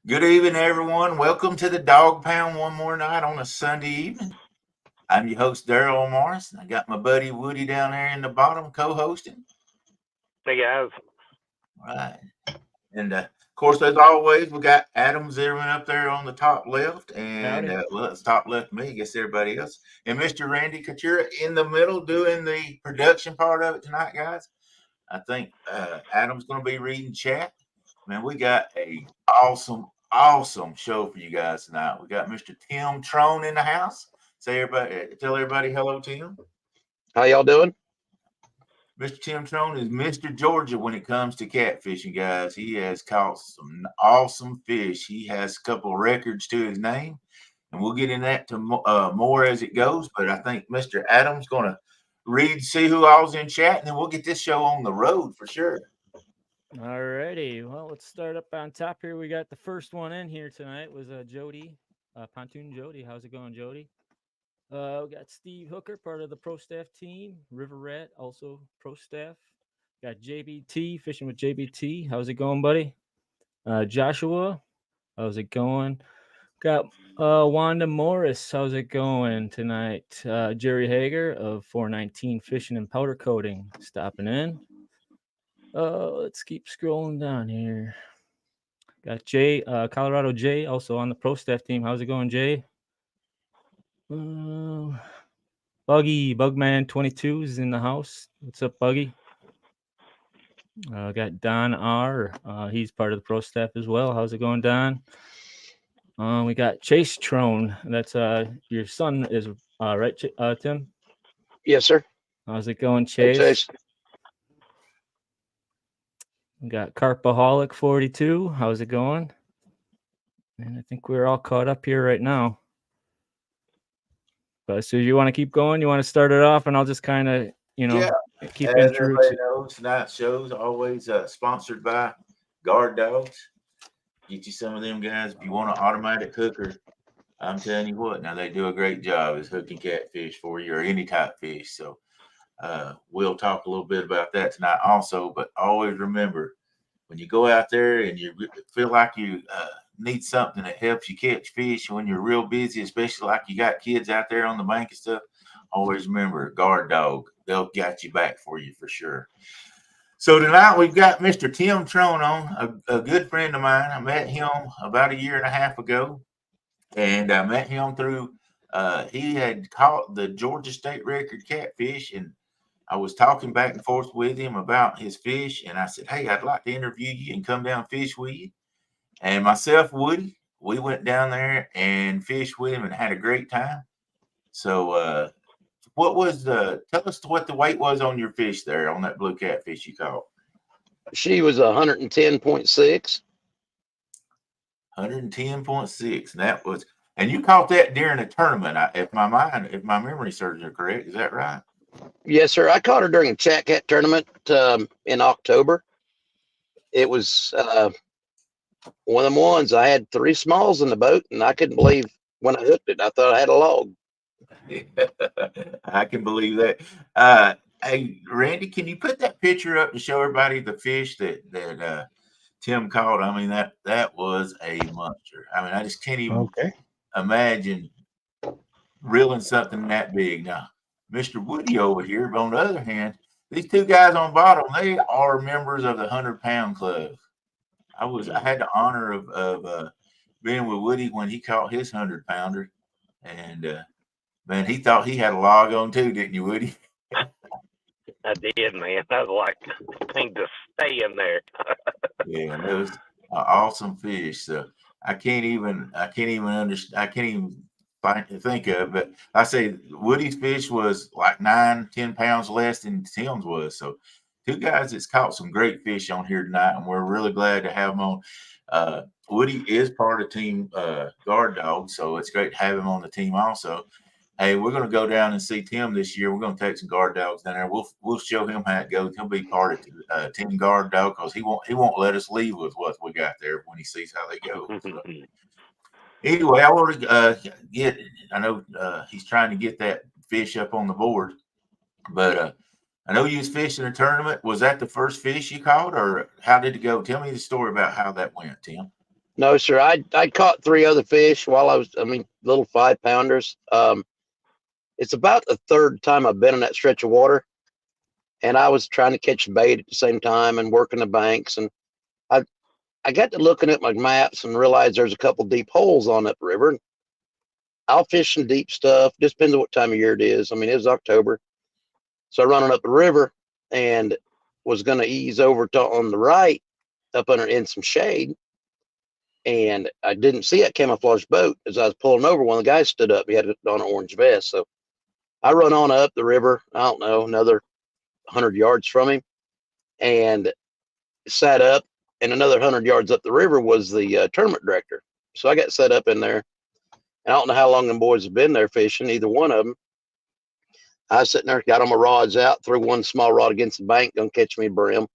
Good evening, everyone. Welcome to the Dog Pound one more night on a Sunday evening. I'm your host, Daryl Morris. I got my buddy Woody down there in the bottom co-hosting. Hey, guys. Right. And, of course, as always, we got Adam Zierman up there on the top left. And, it's top left me, I guess everybody else. And Mr. Randy Couture in the middle doing the production part of it tonight, guys. I think Adam's going to be reading chat. Man, we got a awesome show for you guys tonight. We got Mr. Tim Trone in the house. Tell everybody hello, Tim. How y'all doing? Mr. Tim Trone is Mr. Georgia when it comes to catfishing, guys. He has caught some awesome fish. He has a couple of records to his name, and we'll get in that to more as it goes. But I think Mr. Adam's going to see who all's in chat, and then we'll get this show on the road for sure. All righty. Well, let's start up on top here. We got the first one in here tonight was Jody, Pontoon Jody. How's it going, Jody? We got Steve Hooker, part of the pro staff team. River Rat, also pro staff. Got JBT, fishing with JBT. How's it going, buddy? Joshua, how's it going? Got Wanda Morris. How's it going tonight? Jerry Hager of 419 Fishing and Powder Coating stopping in. Let's keep scrolling down here. Got Jay, Colorado Jay, also on the pro staff team. How's it going, Jay? Bugman 22 is in the house. What's up, Buggy? Got Don R. He's part of the pro staff as well. How's it going, Don? We got Chase Trone. That's your son is right, Tim? Yes, sir. How's it going, Chase? Hey, Chase. We got Carpaholic 42. How's it going? And I think we're all caught up here right now. But so you want to keep going? You want to start it off, and I'll just kind of, keep as intro. Everybody knows, tonight's show's always sponsored by Guard Dogs. Get you some of them guys if you want an automatic hooker. I'm telling you what, now they do a great job as hooking catfish for you or any type fish. So we'll talk a little bit about that tonight also. But always remember, when you go out there and you feel like you need something that helps you catch fish when you're real busy, especially like you got kids out there on the bank and stuff, always remember Guard Dog. They'll got you back for you for sure. So tonight we've got Mr. Tim Trone on, a good friend of mine. I met him about 1.5 years ago, and I met him through he had caught the Georgia state record catfish, and I was talking back and forth with him about his fish, and I said, hey, I'd like to interview you and come down and fish with you. And myself, Woody, we went down there and fished with him and had a great time. So tell us what the weight was on your fish there, on that blue catfish you caught. She was 110.6. 110.6. And you caught that during a tournament, if my memory serves you correct. Is that right? Yes, sir. I caught her during a Chat Cat tournament in October. It was one of them ones. I had 3 smalls in the boat, and I couldn't believe when I hooked it. I thought I had a log. I can believe that. Hey, Randy, can you put that picture up to show everybody the fish that Tim caught? I mean, that was a monster. I mean, I just can't even imagine reeling something that big. Now, Mr. Woody over here, but on the other hand, these two guys on bottom, they are members of the 100-pound club. I had the honor of being with Woody when he caught his 100-pounder, and man, he thought he had a log on too, didn't you, Woody? I did, man. I was like, I think to stay in there. Yeah, it was an awesome fish. So I can't even understand. I can't even think of. But I say Woody's fish was like 9-10 pounds less than Tim's was. So two guys that's caught some great fish on here tonight, and we're really glad to have them on. Woody is part of Team Guard Dog, so it's great to have him on the team also. Hey, we're going to go down and see Tim this year. We're going to take some guard dogs down there. We'll show him how it goes. He'll be part of Team Guard Dog because he won't let us leave with what we got there when he sees how they go. So, anyway, I want to get. I know he's trying to get that fish up on the board, but I know you was fishing a tournament. Was that the first fish you caught, or how did it go? Tell me the story about how that went, Tim. No, sir. I caught 3 other fish while little 5-pounders. It's about the 3rd time I've been in that stretch of water, and I was trying to catch bait at the same time and working the banks. And I got to looking at my maps and realized there's a couple deep holes on up river. I'll fish some deep stuff. Just depends on what time of year it is. I mean, it was October. So I running up the river and was going to ease over on the right up in some shade. And I didn't see that camouflage boat. As I was pulling over, one of the guys stood up. He had on an orange vest. So I run on up the river, I don't know, another 100 yards from him, and sat up. And another 100 yards up the river was the tournament director. So I got set up in there. And I don't know how long them boys have been there fishing, either one of them. I was sitting there, got all my rods out, threw one small rod against the bank, gonna catch me a brim,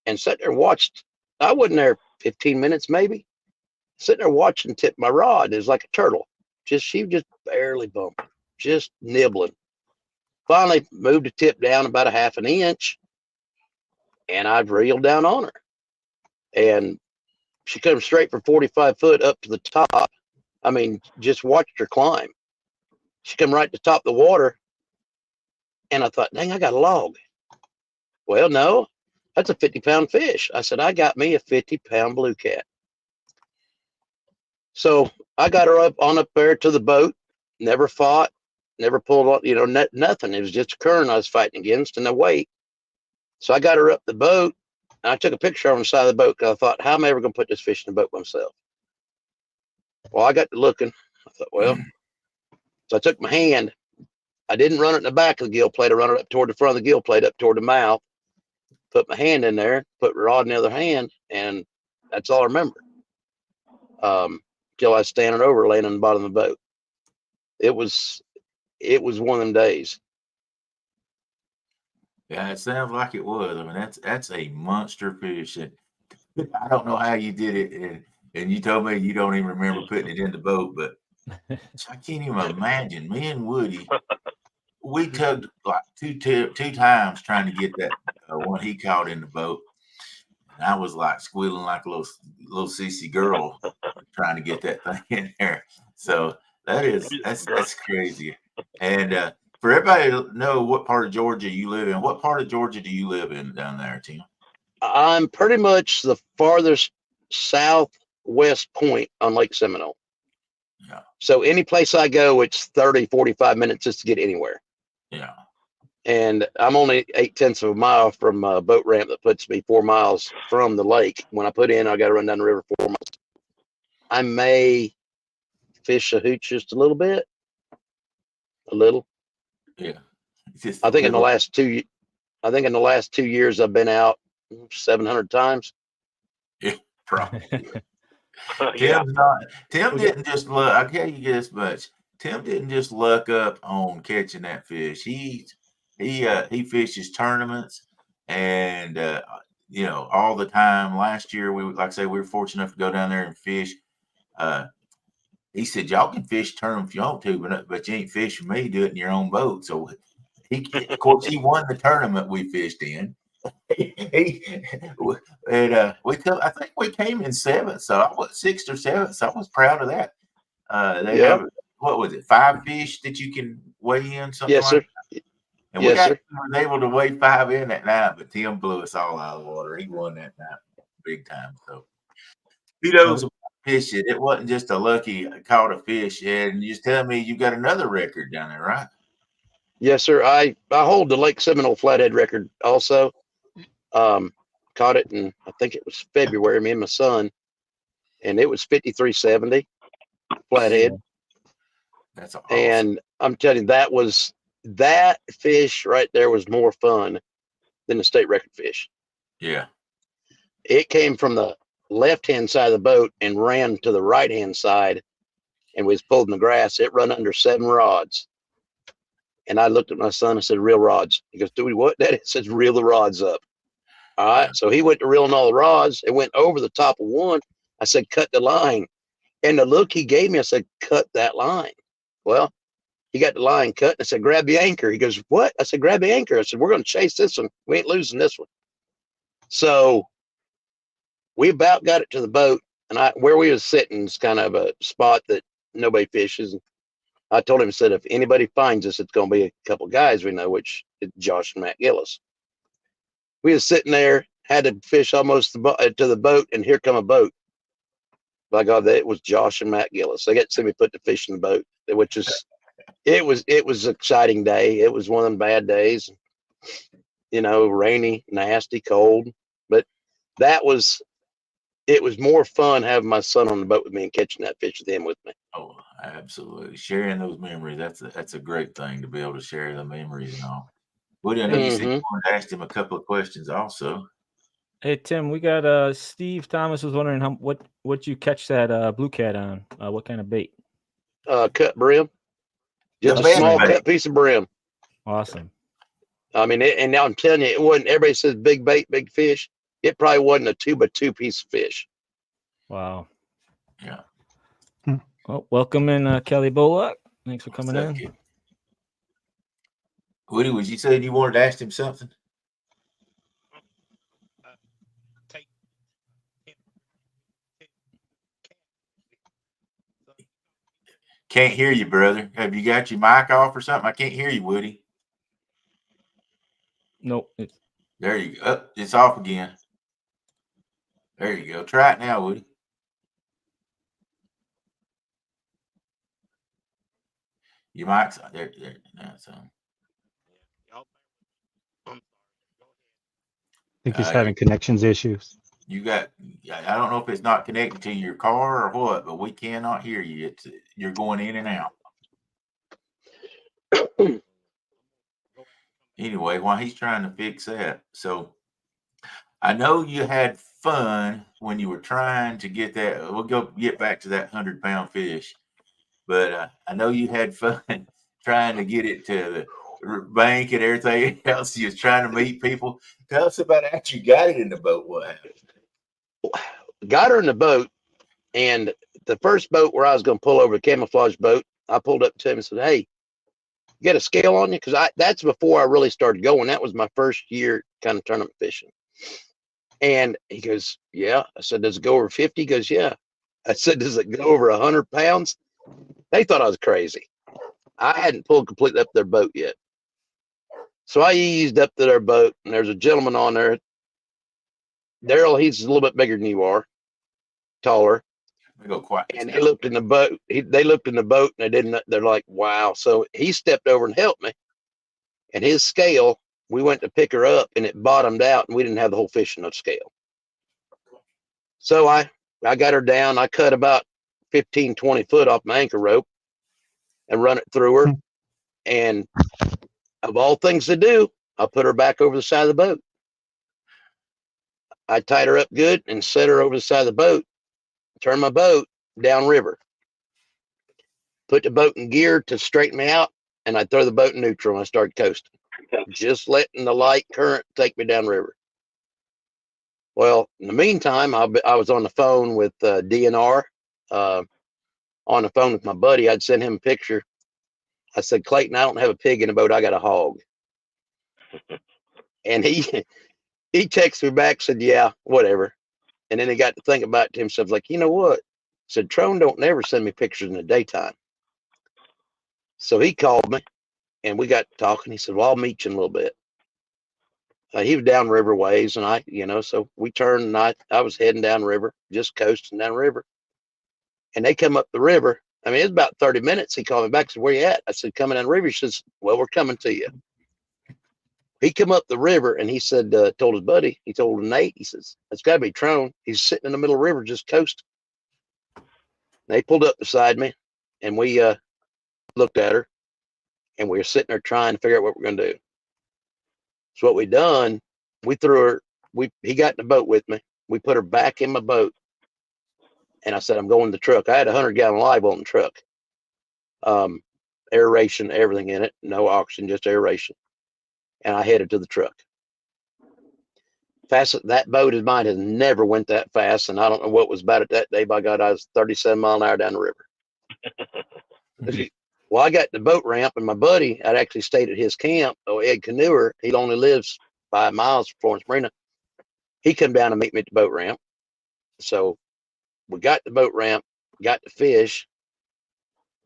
and sat there and watched. I wasn't there 15 minutes, maybe. Sitting there watching tip my rod. It was like a turtle. She just barely bumping, just nibbling. Finally moved the tip down about a half an inch, and I've reeled down on her. And she comes straight for 45 foot up to the top. I mean, just watched her climb. She come right to the top of the water, and I thought, dang, I got a log. Well, no, that's a 50-pound fish. I said, I got me a 50-pound blue cat. So I got her up there to the boat, never fought, never pulled on, nothing. It was just a current I was fighting against and a weight. So I got her up the boat, and I took a picture on the side of the boat because I thought, how am I ever going to put this fish in the boat myself? Well, I got to looking. I thought, well, so I took my hand. I didn't run it in the back of the gill plate. I run it up toward the front of the gill plate, up toward the mouth. Put my hand in there, put my rod in the other hand, and that's all I remember. Till I was standing over, laying on the bottom of the boat. It was one of them days. Yeah, it sounds like it was. I mean, that's a monster fish. And I don't know how you did it, and you told me you don't even remember putting it in the boat, but I can't even imagine. Me and Woody, we tugged like two times trying to get that one he caught in the boat. And I was like squealing like a little sissy girl trying to get that thing in there. So that's crazy. And for everybody to know what part of Georgia you live in, what part of Georgia do you live in down there, Tim? I'm pretty much the farthest southwest point on Lake Seminole. Yeah. So any place I go, it's 30, 45 minutes just to get anywhere. Yeah. And I'm only 0.8 of a mile from a boat ramp that puts me 4 miles from the lake. When I put in, I got to run down the river 4 miles. I may fish a hooch just a little bit. A little. Yeah. I think in the last 2 years I've been out 700 times. Yeah, probably. Yeah. Tim didn't just look. I'll tell you this much. Tim didn't just luck up on catching that fish. He fishes tournaments and all the time. Last year we were fortunate enough to go down there and fish. He said, y'all can fish tournament if you want to, but you ain't fishing me. Do it in your own boat. So he won the tournament we fished in. I think we came in 7th, so I was 6th or 7th. So I was proud of that. They have, what was it, 5 fish that you can weigh in, something Yes, like sir. that. And we were able to weigh 5 in that night, but Tim blew us all out of the water. He won that night big time. So kudos about fishing. It wasn't just a lucky caught a fish. And you just tell me you got another record down there, right? Yes, sir. I hold the Lake Seminole flathead record also. Caught it in, I think it was February, me and my son, and it was 53.70 flathead. That's awesome. And I'm telling you, that fish right there was more fun than the state record fish. Yeah. It came from the left-hand side of the boat and ran to the right-hand side, and we was pulled in the grass. It run under 7 rods. And I looked at my son and said, "Reel rods." He goes, "Dude, what?" Daddy says, "Reel the rods up." All right. Yeah. So he went to reeling all the rods. It went over the top of one. I said, "Cut the line." And the look he gave me, I said, "Cut that line." Well, he got the line cut. And I said, "Grab the anchor." He goes, "What?" I said, "Grab the anchor." I said, "We're going to chase this one. We ain't losing this one." So we about got it to the boat. And where we was sitting is kind of a spot that nobody fishes. I told him, I said, "If anybody finds us, it's going to be a couple guys we know, which is Josh and Matt Gillis." We was sitting there, had to fish almost to the boat, and here come a boat. By God, it was Josh and Matt Gillis. They got to see me put the fish in the boat, which is, it was an exciting day. It was one of them bad days, rainy, nasty, cold, but it was more fun having my son on the boat with me and catching that fish with him with me. Oh, absolutely. Sharing those memories. That's a great thing to be able to share the memories and all. Woody, I know you said you wanted to ask him a couple of questions also. Hey Tim, we got Steve Thomas was wondering what you catch that blue cat on. What kind of bait? Cut brim. Just The a small bait. cut piece of brim. Awesome. I mean, and now I'm telling you, it wasn't. Everybody says big bait, big fish. It probably wasn't a 2x2 piece of fish. Wow. Yeah. Well, welcome in, Kelly Bullock. Thanks for coming in. Kid? Woody, was you saying you wanted to ask him something? Can't hear you, brother. Have you got your mic off or something? I can't hear you, Woody. Nope. There you go. Oh, it's off again. There you go. Try it now, Woody. Your mic's there. Now it's on. I think he's having connections issues. I don't know if it's not connected to your car or what, but we cannot hear you. You're going in and out. Anyway, while he's trying to fix that, so I know you had fun when you were trying to get that. We'll get back to that 100-pound fish, but I know you had fun trying to get it to the bank and everything else. You was trying to meet people. Tell us about after you got it in the boat. What happened? Got her in the boat, and the first boat where I was going to pull over, the camouflage boat, I pulled up to him and said, "Hey, you got a scale on you?" Because that's before I really started going. That was my first year kind of tournament fishing. And he goes, "Yeah." I said, "Does it go over 50?" He goes, "Yeah." I said, "Does it go over 100 pounds?" They thought I was crazy. I hadn't pulled completely up their boat yet. So I eased up to their boat, and there's a gentleman on there. Daryl, he's a little bit bigger than you are, taller. We go quiet. And they looked in the boat. They looked in the boat, and they're like, "Wow." So he stepped over and helped me. And his scale, we went to pick her up, and it bottomed out, and we didn't have the whole fish in the scale. So I got her down. I cut about 15, 20 foot off my anchor rope and run it through her. And of all things to do, I put her back over the side of the boat. I tied her up good and set her over the side of the boat, turned my boat downriver, put the boat in gear to straighten me out, and I throw the boat in neutral and I started coasting, just letting the light current take me downriver. Well, in the meantime, I was on the phone with DNR, on the phone with my buddy. I'd send him a picture. I said, "Clayton, I don't have a pig in the boat. I got a hog." And he texted me back, said, "Yeah, whatever." And then he got to think about it to himself, like, "You know what?" Said, "Trone don't never send me pictures in the daytime." So he called me and we got talking. He said, "Well, I'll meet you in a little bit." He was down river ways, and so we turned, and I was heading down river, just coasting down river. And they come up the river. I mean, it's about 30 minutes. He called me back, said, "Where you at?" I said, "Coming down the river." He says, "Well, we're coming to you." He come up the river and he said, told his buddy, he told Nate, he says, "It's got to be Trone. He's sitting in the middle of the river, just coasting." They pulled up beside me, and we looked at her, and we were sitting there trying to figure out what we're going to do. So what we done, we threw her. He got in the boat with me. We put her back in my boat, and I said, I'm going to the truck. I had a 100-gallon live well in the truck. Aeration, everything in it, no oxygen, just aeration. And I headed to the truck. Fast, that boat of mine has never went that fast, and I don't know what was about it that day. By God, I was 37 miles an hour down the river. Well, I got the boat ramp, and my buddy, I'd actually stayed at his camp. Oh, Ed Canoer, he only lives 5 miles from Florence Marina. He come down and meet me at the boat ramp. So we got the boat ramp, got the fish,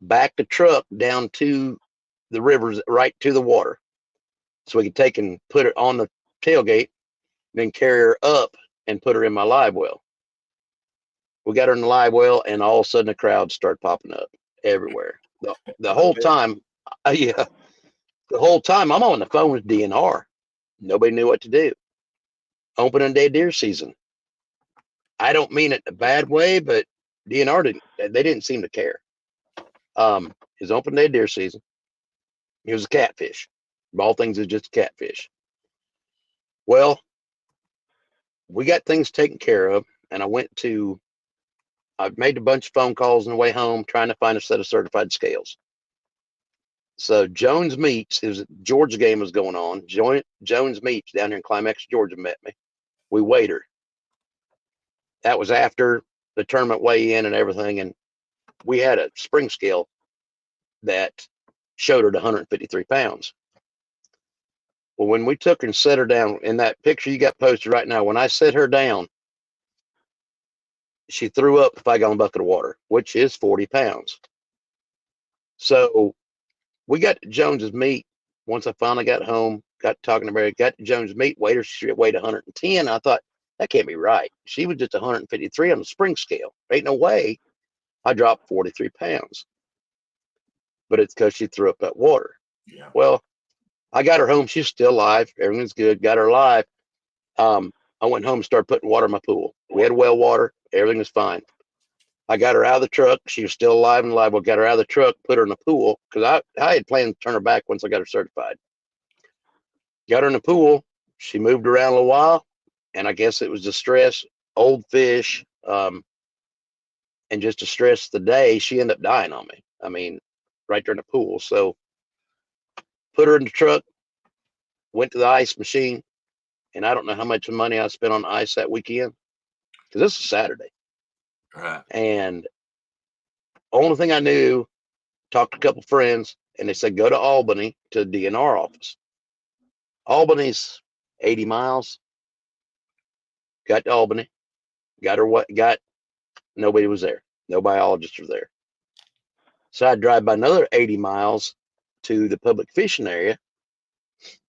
backed the truck down to the rivers, right to the water, so we could take and put it on the tailgate, then carry her up and put her in my live well. We got her in the live well, and all of a sudden the crowds start popping up everywhere. The whole time, yeah, the whole time I'm on the phone with DNR. Nobody knew what to do. Opening day deer season. I don't mean it in a bad way, but DNR they didn't seem to care. His open day deer season. He was a catfish. Of all things, it's just a catfish. Well, we got things taken care of, and I made a bunch of phone calls on the way home trying to find a set of certified scales. So Jones Meats, it was a Georgia game was going on. Jones Meats down here in Climax, Georgia met me. We weighed her. That was after the tournament weigh-in and everything, and we had a spring scale that showed her to 153 pounds. Well, when we took her and set her down in that picture you got posted right now, when I set her down, she threw up a 5-gallon bucket of water, which is 40 pounds. So we got to Jones's meat. Once I finally got home, got talking to Mary, got to Jones's meat, weighed her, she weighed 110. I thought, that can't be right. She was just 153 on the spring scale. Ain't no way I dropped 43 pounds. But it's because she threw up that water. Yeah. Well, I got her home. She's still alive. Everything's good. Got her alive. I went home and started putting water in my pool. We had well water. Everything was fine. I got her out of the truck. She was still alive and live. We got her out of the truck, put her in the pool, because I had planned to turn her back once I got her certified. Got her in the pool. She moved around a little while, and I guess it was the stress, old fish, and just the stress of the day. She ended up dying on me. I mean, right there in the pool. So put her in the truck, went to the ice machine, and I don't know how much money I spent on ice that weekend, because this is Saturday. Right. And only thing I knew, talked to a couple friends, and they said, go to Albany to the DNR office. Albany's 80 miles. Got to Albany, nobody was there. No biologists were there. So I'd drive by another 80 miles to the public fishing area.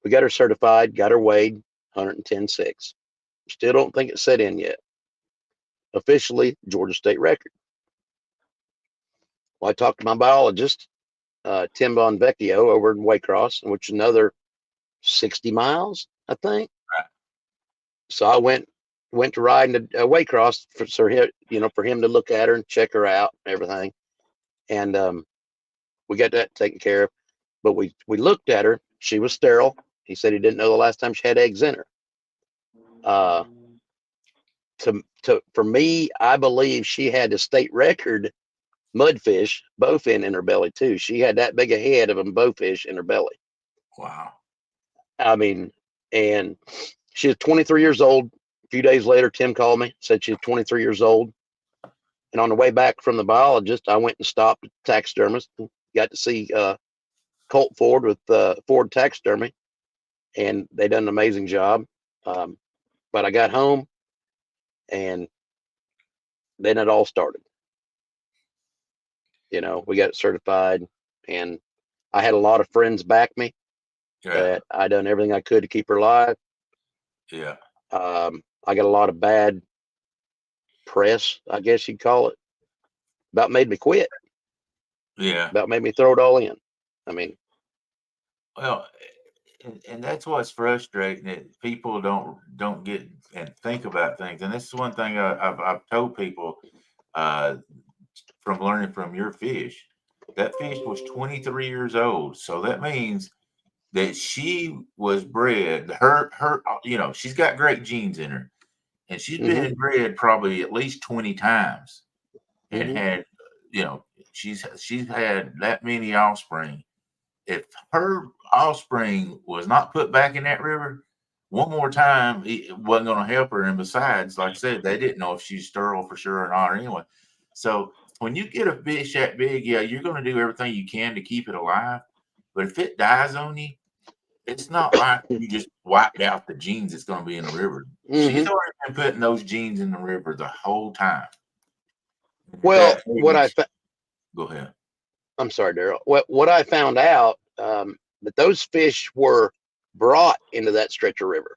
We got her certified, got her weighed, 110.6. Still don't think it's set in yet. Officially, Georgia state record. Well, I talked to my biologist, Tim Bonvecchio, over in Waycross, which is another 60 miles, I think. Right. So I went to ride in Waycross for him to look at her and check her out and everything. And we got that taken care of. But we looked at her. She was sterile. He said he didn't know the last time she had eggs in her. For me, I believe she had the state record mudfish bowfin in her belly too. She had that big a head of a bowfish in her belly. Wow. I mean, and she was 23 years old. A few days later, Tim called me, said she was 23 years old. And on the way back from the biologist, I went and stopped at the taxidermist. Got to see Colt Ford with Ford Taxidermy, and they done an amazing job. But I got home, and then it all started. We got it certified, and I had a lot of friends back me. Yeah. That I done everything I could to keep her alive. Yeah. I got a lot of bad press, I guess you'd call it. About made me quit. Yeah. About made me throw it all in. I mean, Well, and that's what's frustrating, that people don't get and think about things. And this is one thing I've told people from learning from your fish. That fish was 23 years old, so that means that she was bred. Her, she's got great genes in her, and she's been bred probably at least 20 times, and had, she's had that many offspring. If her offspring was not put back in that river one more time, it wasn't going to help her. And besides, like I said, they didn't know if she's sterile for sure or not, or anyway. So when you get a fish that big, yeah, you're going to do everything you can to keep it alive. But if it dies on you, it's not like you just wiped out the genes that's going to be in the river. She's already been putting those genes in the river the whole time. Well, go ahead. I'm sorry, Daryl. What I found out, that those fish were brought into that stretch of river.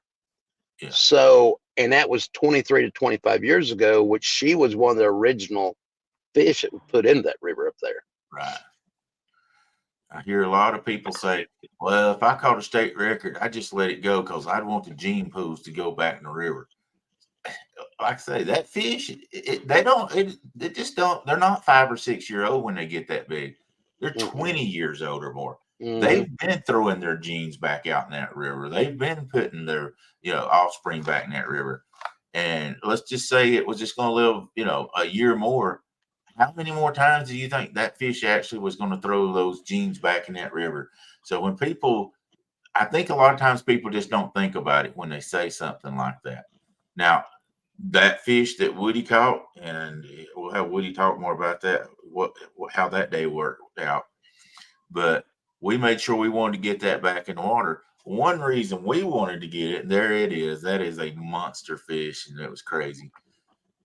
Yeah. So, and that was 23 to 25 years ago, which she was one of the original fish that was put into that river up there. Right. I hear a lot of people say, well, if I caught a state record, I just let it go because I'd want the gene pools to go back in the river. Like I say, that fish, they're not 5 or 6 year old when they get that big. They're 20 years old or more. They've been throwing their genes back out in that river. They've been putting their, offspring back in that river. And let's just say it was just going to live, a year more. How many more times do you think that fish actually was going to throw those genes back in that river? So when I think a lot of times people just don't think about it when they say something like that. Now, that fish that Woody caught, and we'll have Woody talk more about that, how that day worked out. But we made sure we wanted to get that back in the water. One reason we wanted to get it, there it is. That is a monster fish, and it was crazy.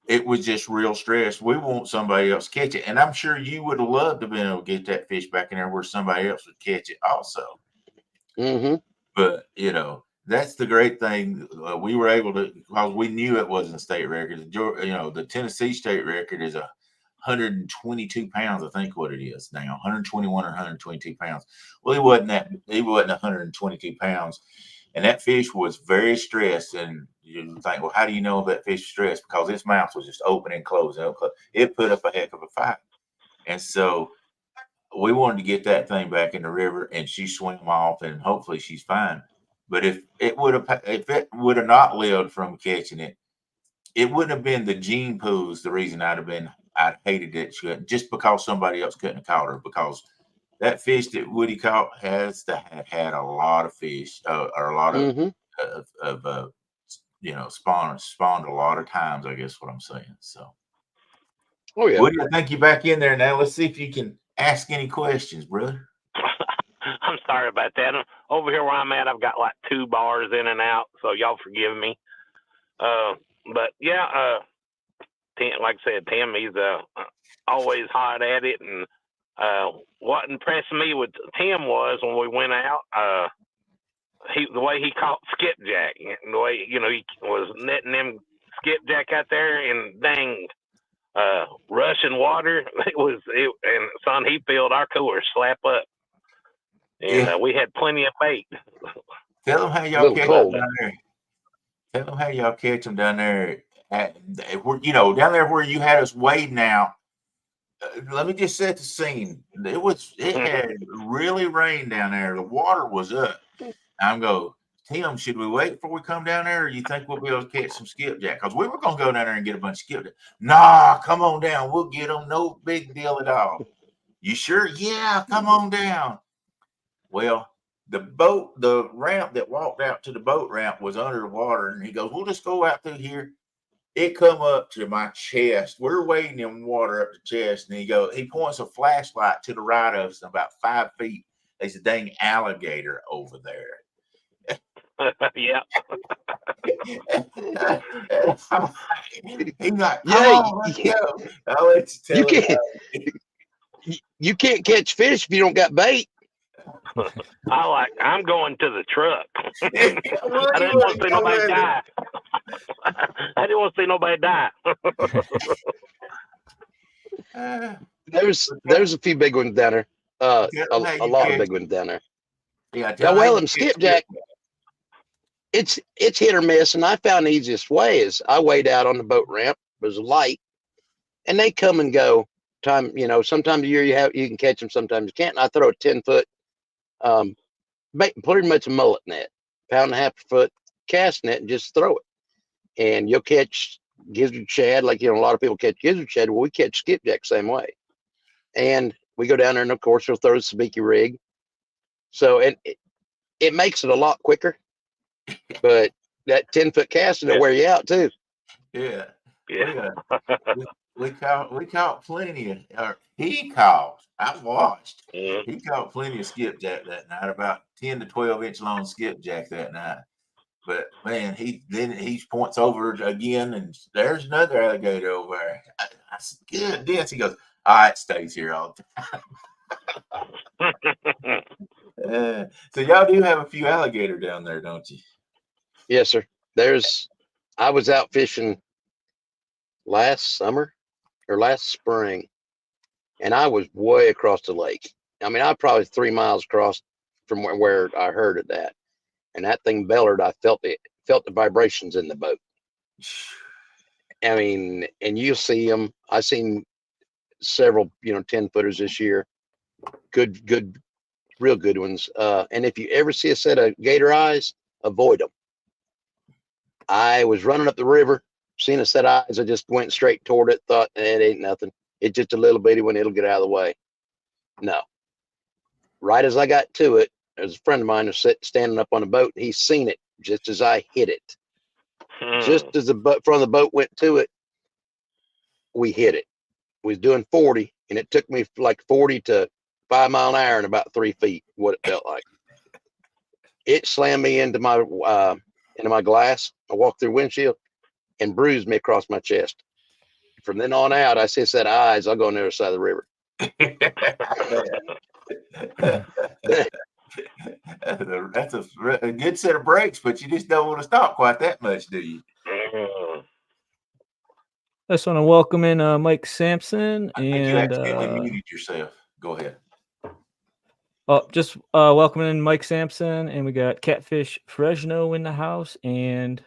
It was just real stress. We want somebody else to catch it. And I'm sure you would have loved to have been able to get that fish back in there where somebody else would catch it also. But, that's the great thing. We were able to, because we knew it wasn't a state record. The Tennessee state record is 122 pounds, I think what it is now, 121 or 122 pounds. Well, he wasn't 122 pounds. And that fish was very stressed. And you think, well, how do you know that fish is stressed? Because its mouth was just open and closing. It put up a heck of a fight. And so we wanted to get that thing back in the river, and she swam off, and hopefully she's fine. But if it would have not lived from catching it, it wouldn't have been the gene pools. The reason I'd hated it just because somebody else couldn't have caught her, because that fish that Woody caught had a lot of fish, or a lot of spawned a lot of times. I guess what I'm saying. So, Woody, I think you're back in there now. Let's see if you can ask any questions, brother. I'm sorry about that. Over here where I'm at, I've got like 2 bars in and out, so y'all forgive me. But yeah, Tim, like I said, Tim, he's always hot at it. And what impressed me with Tim was when we went out, the way he caught skipjack, and the way he was netting them skipjack out there in dang rushing water. And son, he filled our cooler slap up. And we had plenty of bait. Tell them how y'all catch them down there. Tell them how y'all catch them down there. Down there where you had us wading out. Let me just set the scene. It had really rained down there. The water was up. I'm going, Tim, should we wait before we come down there, or you think we'll be able to catch some skipjack? Because we were going to go down there and get a bunch of skipjack. Nah, come on down. We'll get them. No big deal at all. You sure? Yeah, come on down. Well, the ramp that walked out to the boat ramp was under the water, and he goes, we'll just go out through here. It come up to my chest. We're wading in water up to chest, and he points a flashlight to the right of us about 5 feet. There's a dang alligator over there. Yeah. He's like, come on, let's go. I'll let you tell you can't catch fish if you don't got bait. I'm going to the truck. I didn't want to see nobody die. I didn't want to see nobody die. There's a few big ones down there. A lot of big ones down there. Yeah. Them skipjack. It's hit or miss, and I found the easiest way is I wade out on the boat ramp. It was light, and they come and go. Sometimes a year you can catch them, sometimes you can't. And I throw a 10-foot pretty much a mullet net, pound and a half per foot cast net, and just throw it. And you'll catch gizzard shad, like, a lot of people catch gizzard shad. Well, we catch skipjack same way. And we go down there, and of course, we'll throw the sabiki rig. So, and it makes it a lot quicker, but that 10-foot casting will wear you out too. Yeah. Yeah. We caught plenty of, or he caught, I watched, Mm-hmm. he caught plenty of skipjack that night, about 10 to 12 inch long skipjack that night. But man, he points over again, and there's another alligator over there. I said, goodness. He goes, all right, stays here all the time. So y'all do have a few alligator down there, don't you? Yes, sir. I was out fishing last summer or last spring, and I was way across the lake. I mean, I probably 3 miles across from where I heard it at, and that thing bellered. I felt the vibrations in the boat. I mean, and you see them. I seen several, 10-footers this year. Good, real good ones. And if you ever see a set of gator eyes, avoid them. I was running up the river, seen a set of eyes. I just went straight toward it, thought, it ain't nothing. It's just a little bitty one. It'll get out of the way. No. Right as I got to it, there's a friend of mine who's standing up on the boat. He's seen it just as I hit it. Just as the front of the boat went to it, we hit it. We was doing 40, and it took me like 40 to 5 mile an hour in about 3 feet, what it felt like. It slammed me into my glass. I walked through windshield and bruised me across my chest. From then on out, I said, eyes, I'll go on the other side of the river. That's a good set of brakes, but you just don't want to stop quite that much, do you? I just want to welcome in Mike Sampson. I think you accidentally muted yourself. Go ahead. Just welcoming in Mike Sampson, and we got Catfish Fresno in the house, and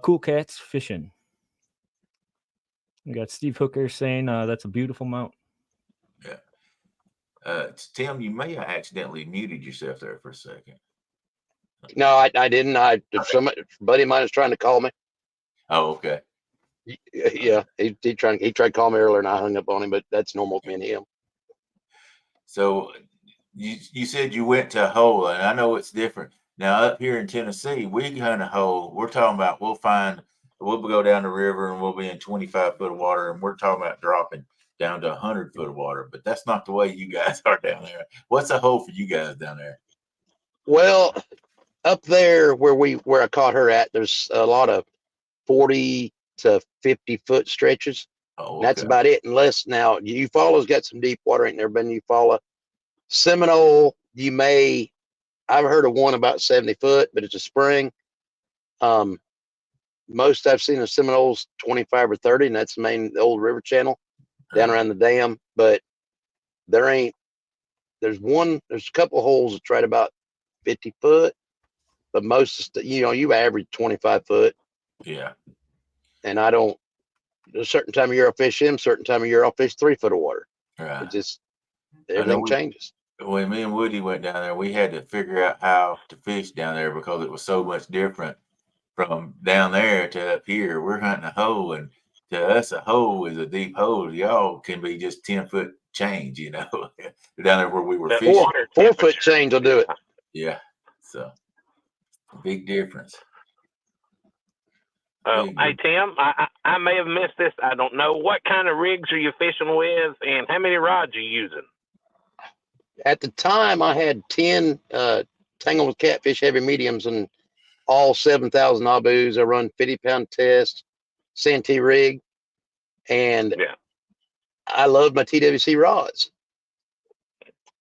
Cool Cats Fishing. We got Steve Hooker saying that's a beautiful mount. Yeah. Tim, you may have accidentally muted yourself there for a second. No, I didn't. Somebody, buddy of mine was trying to call me. Oh, okay. Yeah, he tried to call me earlier, and I hung up on him. But that's normal with me and him. So you said you went to a hole, and I know it's different. Now up here in Tennessee, we hunt a hole. We're talking about we'll go down the river and we'll be in 25 foot of water, and we're talking about dropping down to 100 foot of water. But that's not the way you guys are down there. What's a hole for you guys down there? Well, up there where I caught her at, there's a lot of 40 to 50 foot stretches. Oh, okay. That's about it. Unless now Eufaula's got some deep water. Ain't never been Eufaula. Seminole, I've heard of one about 70 foot, but it's a spring. Most I've seen of Seminoles 25 or 30, and that's the old river channel down around the dam. But there's a couple of holes that's right about 50 foot, but most, you average 25 foot. Yeah. And there's a certain time of year I'll fish him, certain time of year I'll fish 3 foot of water. Right. It just, everything changes. When me and Woody went down there, we had to figure out how to fish down there because it was so much different from down there to up here. We're hunting a hole, and to us, a hole is a deep hole. Y'all can be just 10 foot change, down there where we were fishing. 4 foot change will do it. Yeah. So big difference. Hey, Tim, I may have missed this. I don't know. What kind of rigs are you fishing with, and how many rods are you using? At the time, I had 10 Tangle with Catfish heavy mediums and all 7,000 abus. I run 50-pound test, Santee rig, and I love my TWC rods.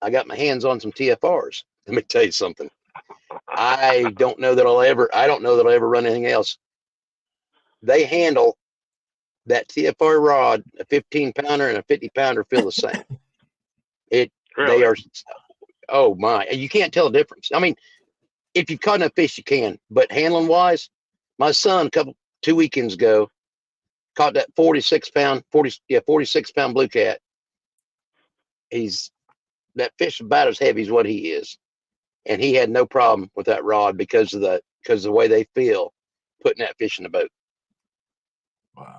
I got my hands on some TFRs. Let me tell you something. I don't know that I'll ever run anything else. They handle that TFR rod, a 15-pounder and a 50-pounder feel the same. Really? They are, oh my, you can't tell the difference. I mean, if you've caught enough fish, you can, but handling wise, my son 2 weekends ago caught that 46 pound blue cat. That fish is about as heavy as what he is. and he had no problem with that rod because of the way they feel putting that fish in the boat. Wow.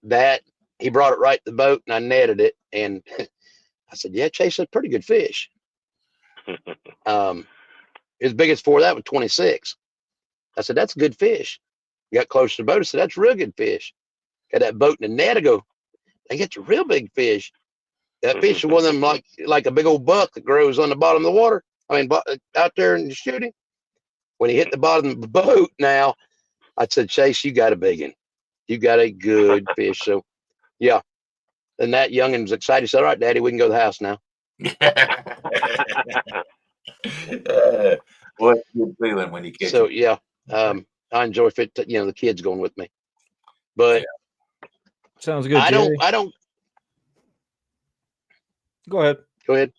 That he brought it right to the boat, and I netted it, and I said, "Yeah, Chase, that's pretty good fish." His biggest for that was 26. I said, "That's a good fish." Got close to the boat. I said, "That's a real good fish." Got that boat in the net. I go, "I get a real big fish." That fish is one of them like a big old buck that grows on the bottom of the water. I mean, out there and shooting. When he hit the bottom of the boat, now I said, "Chase, you got a big one. You got a good fish." So, yeah. And that youngin's excited. He said, "All right, Daddy, we can go to the house now." What's good feeling when you catch So, them? yeah, I enjoy the kids going with me. But Sounds good, Jerry. I don't. Go ahead. Go ahead.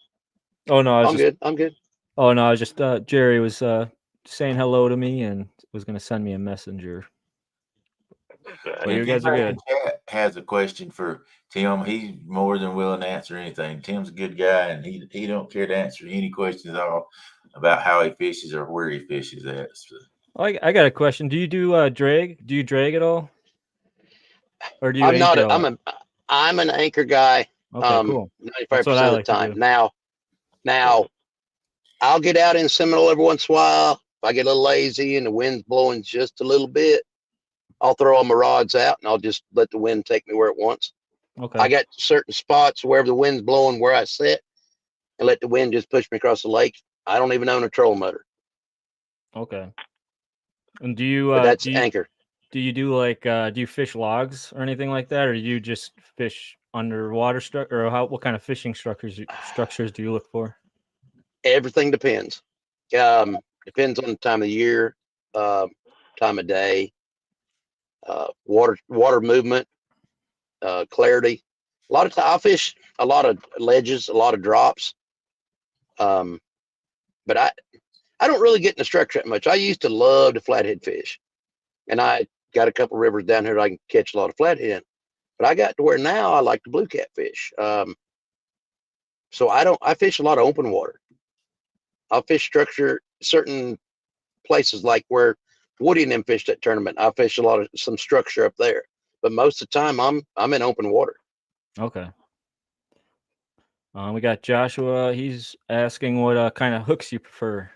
Oh no, I'm good. I'm good. Oh no, I was just Jerry was saying hello to me and was gonna send me a messenger. Well, you If guys are anybody in good. chat has a question for Tim, he's more than willing to answer anything. Tim's a good guy, and he don't care to answer any questions at all about how he fishes or where he fishes at. So, I got a question. Do you do drag? Do you drag at all, or do you I'm not. anchor a lot? I'm an anchor guy. Okay, cool. 95% of the like to time. do. Now, I'll get out in Seminole every once in a while. If I get a little lazy and the wind's blowing just a little bit, I'll throw all my rods out and I'll just let the wind take me where it wants. Okay. I got certain spots wherever the wind's blowing where I sit and let the wind just push me across the lake. I don't even own a trolling motor. Okay. And do you But that's anchor. do you do like do you fish logs or anything like that, or do you just fish underwater structure, or what kind of fishing structures do you look for? Everything depends. Depends on the time of the year, time of day, water movement, clarity. A lot of time I'll fish a lot of ledges, a lot of drops. But I don't really get in the structure that much. I used to love to flathead fish, and I got a couple rivers down here that I can catch a lot of flathead. But I got to where now I like to blue cat fish. So I fish a lot of open water. I'll fish structure certain places like where Woody and them fished that tournament. I fish some structure up there, but most of the time I'm in open water. Okay. We got Joshua. He's asking what kind of hooks you prefer.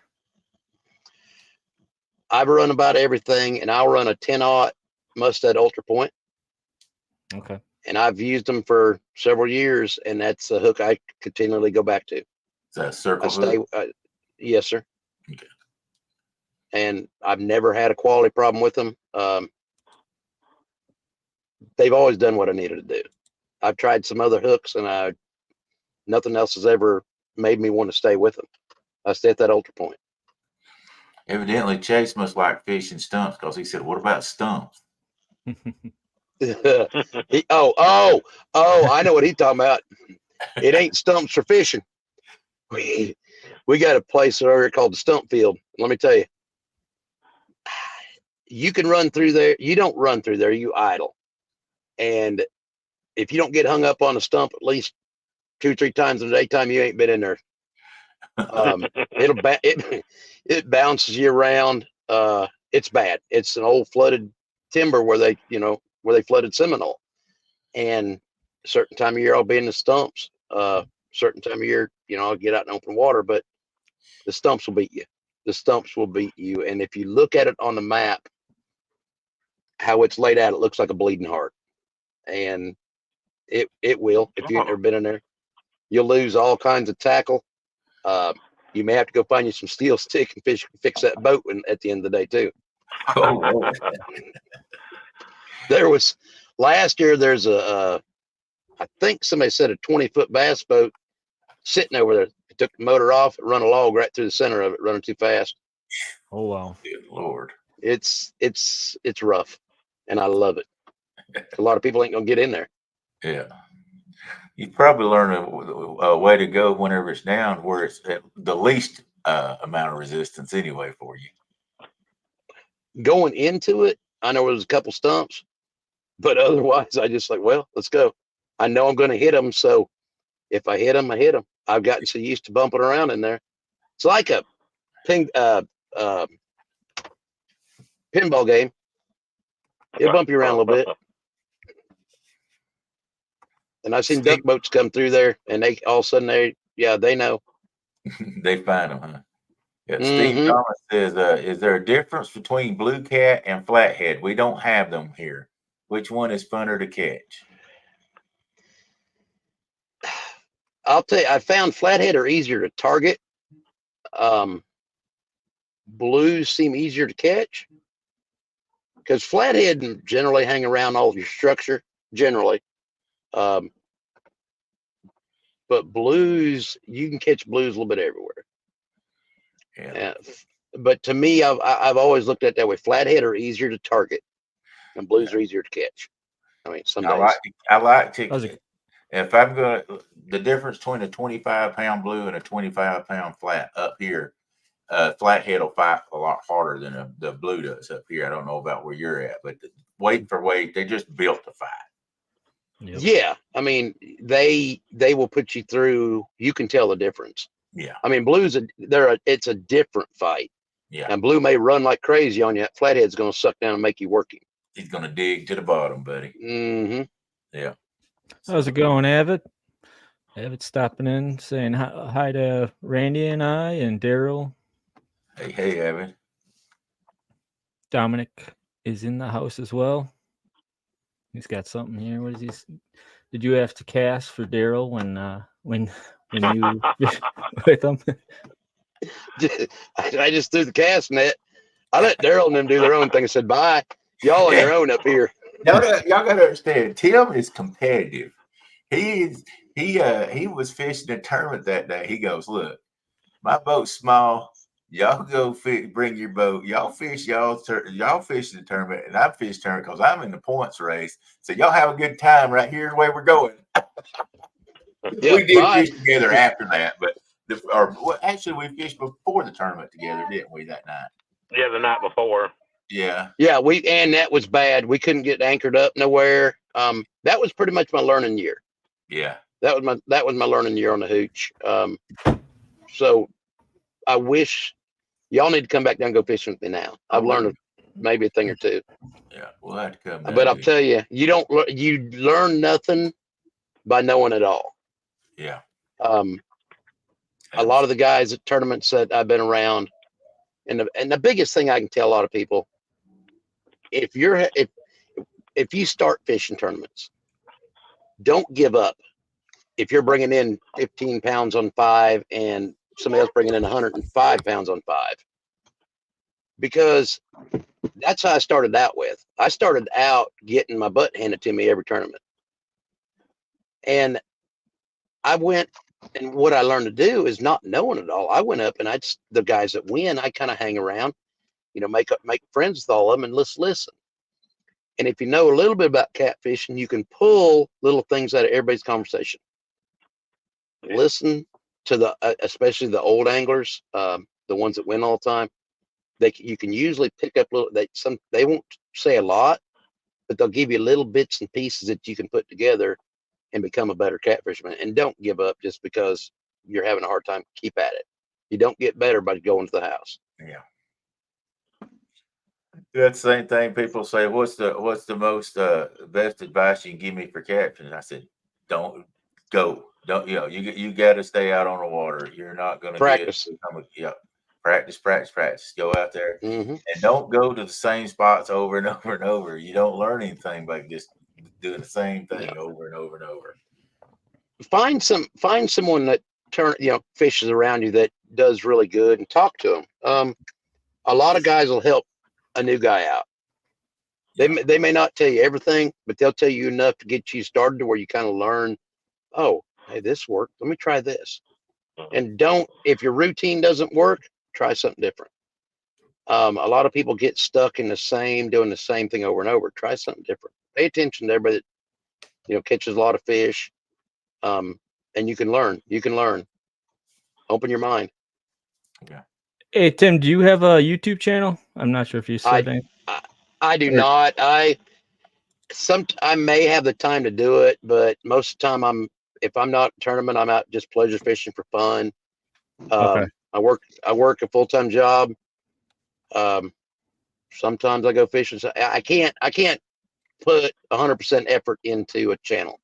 I've run about everything, and I'll run a 10-aught Mustad Ultra Point. Okay. And I've used them for several years, and that's a hook I continually go back to. is that a circle hook? Yes, sir. Okay. And I've never had a quality problem with them. They've always done what I needed to do. I've tried some other hooks, and nothing else has ever made me want to stay with them. I stay at that Ultra Point. Evidently, Chase must like fishing stumps because he said, "What about stumps?" I know what he's talking about. It ain't stumps for fishing. We got a place over here called the Stump Field. Let me tell you, you can run through there. You don't run through there. You idle. And if you don't get hung up on a stump at least 2-3 times in the daytime, you ain't been in there. It bounces you around. It's bad. It's an old flooded timber where they flooded Seminole. And a certain time of year I'll be in the stumps. Certain time of year, I'll get out in open water, but the stumps will beat you. The stumps will beat you. And if you look at it on the map, how it's laid out, it looks like a bleeding heart. And it will, if you ain't never been in there. You'll lose all kinds of tackle. You may have to go find you some steel stick and fix that boat at the end of the day too. Oh, There was last year. There's I think somebody said a 20-foot bass boat sitting over there. It took the motor off, run a log right through the center of it, running too fast. Oh wow! good Lord! It's rough, and I love it. A lot of people ain't gonna get in there. Yeah, you probably learn a way to go whenever it's down, where it's at the least amount of resistance anyway for you. Going into it, I know there was a couple stumps, but otherwise, I just like, well, let's go. I know I'm going to hit them, so if I hit them, I hit them. I've gotten so used to bumping around in there. It's like pinball game. It'll bump you around a little bit. And I've seen duck boats come through there, and they all of a sudden they know. They find them, huh? Yeah. Steve Thomas says, "Is there a difference between blue cat and flathead? We don't have them here. Which one is funner to catch?" I'll tell you, I found flathead are easier to target. Blues seem easier to catch because flathead generally hang around all of your structure generally. But blues, you can catch blues a little bit everywhere. Yeah. But to me, I've always looked at it that way. Flathead are easier to target, and blues are easier to catch. I mean, some days. I like to. If I'm going to, the difference between a 25-pound blue and a 25-pound flat up here, flathead will fight a lot harder than the blue does up here. I don't know about where you're at, but weight for weight, they just built to fight. Yep. Yeah, I mean, they will put you through. You can tell the difference. Yeah. I mean, blues, it's a different fight. Yeah. And blue may run like crazy on you. That flathead's going to suck down and make you work him. He's going to dig to the bottom, buddy. Mm-hmm. Yeah. How's it going, Avid? Avid stopping in, saying hi to Randy and I and Daryl. Hey, Avid. Dominic is in the house as well. He's got something here. What is he? Did you have to cast for Daryl when you with him? I just threw the cast net. I let Daryl and them do their own thing. I said, bye. Y'all on your own up here. Y'all got to understand, Tim is competitive. He was fishing a tournament that day. He goes, look, my boat's small. Y'all go bring your boat. Y'all fish y'all fish the tournament, and I fish tournament because I'm in the points race. So y'all have a good time right here. The way we're going. Yeah, we did fish together after that, but actually we fished before the tournament together, didn't we? That night. Yeah, the night before. Yeah. Yeah, and that was bad. We couldn't get anchored up nowhere. That was pretty much my learning year. Yeah. That was my learning year on the hooch. So I wish y'all need to come back down and go fishing with me now. I've learned maybe a thing or two. Yeah, we'll have to come down. But I'll tell you, you learn nothing by knowing it all. Yeah. A lot of the guys at tournaments that I've been around, and the biggest thing I can tell a lot of people, if you start fishing tournaments, don't give up. If you're bringing in 15 pounds on 5 and somebody else bringing in 105 pounds on 5, because that's how I started out with. I started out getting my butt handed to me every tournament. And I went, and what I learned to do is not knowing it all. I went up and the guys that win, I kind of hang around, make friends with all of them and listen. And if you know a little bit about catfishing, you can pull little things out of everybody's conversation. Listen to especially the old anglers, the ones that win all the time. You can usually pick up they won't say a lot, but they'll give you little bits and pieces that you can put together and become a better catfisherman. And don't give up just because you're having a hard time. Keep at it. You don't get better by going to the house. Yeah. That's the same thing. People say, what's the most best advice you can give me for catfishing? I said, don't go. Don't, you got to stay out on the water. You're not going to practice. Practice. Go out there and don't go to the same spots over and over and over. You don't learn anything by just doing the same thing over and over and over. Find someone that fishes around you that does really good and talk to them. A lot of guys will help a new guy out. They may not tell you everything, but they'll tell you enough to get you started to where you kind of learn, oh, hey, this worked. Let me try this. And if your routine doesn't work, try something different. A lot of people get stuck in doing the same thing over and over. Try something different. Pay attention to everybody that, catches a lot of fish. And you can learn. Open your mind. Yeah. Hey, Tim, do you have a YouTube channel? I'm not sure if you said anything. I do not. I may have the time to do it, but most of the time if I'm not in a tournament, I'm out just pleasure fishing for fun. Okay. I work a full-time job. Sometimes I go fishing. So I can't put 100% effort into a channel.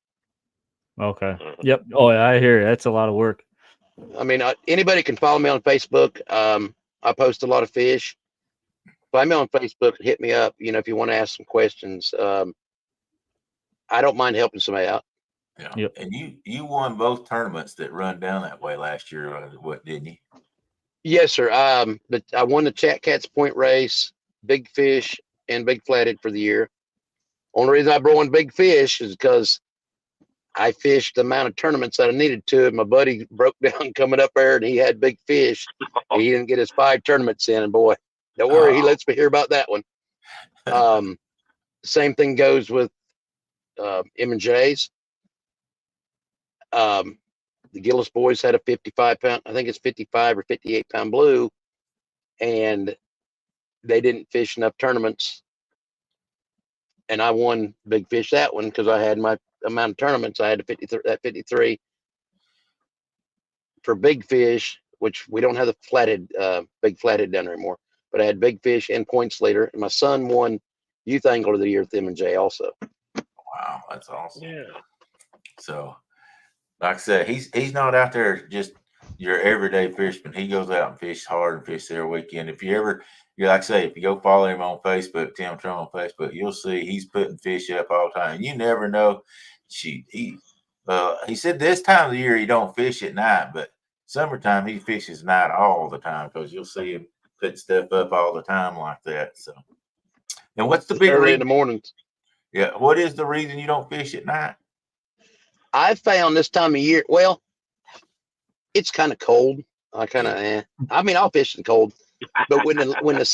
Okay. Yep. Oh, yeah, I hear you. That's a lot of work. I mean, anybody can follow me on Facebook. I post a lot of fish. Find me on Facebook, hit me up. If you want to ask some questions, I don't mind helping somebody out. Yeah. Yep. And you won both tournaments that run down that way last year. What, didn't you? Yes, sir. But I won the Chat Cats Point race, Big Fish, and Big Flathead for the year. Only reason I won Big Fish is because I fished the amount of tournaments that I needed to. And my buddy broke down coming up there, and he had Big Fish. And he didn't get his 5 tournaments in. And boy, don't worry, he lets me hear about that one. Same thing goes with M&J's. The Gillis boys had a 55-pound, I think it's 55 or 58-pound blue, and they didn't fish enough tournaments. And I won Big Fish that one because I had my amount of tournaments. I had 53 for Big Fish, which we don't have the flathead, Big Flathead down there anymore. But I had Big Fish and points leader, and my son won Youth Angler of the Year with M&J also. Wow, that's awesome. Yeah. So, like I said, he's not out there just your everyday fisherman. He goes out and fishes hard and fishes every weekend. If you like I say, if you go follow him on Facebook, Tim Trone on Facebook, you'll see he's putting fish up all the time. You never know. He said this time of the year he don't fish at night, but summertime he fishes night all the time because you'll see him put stuff up all the time like that. So, and what's the big Early in reason? the mornings. Yeah, what is the reason you don't fish at night? I found this time of year, well, it's kind of cold. I mean, I'll fish in cold, but when the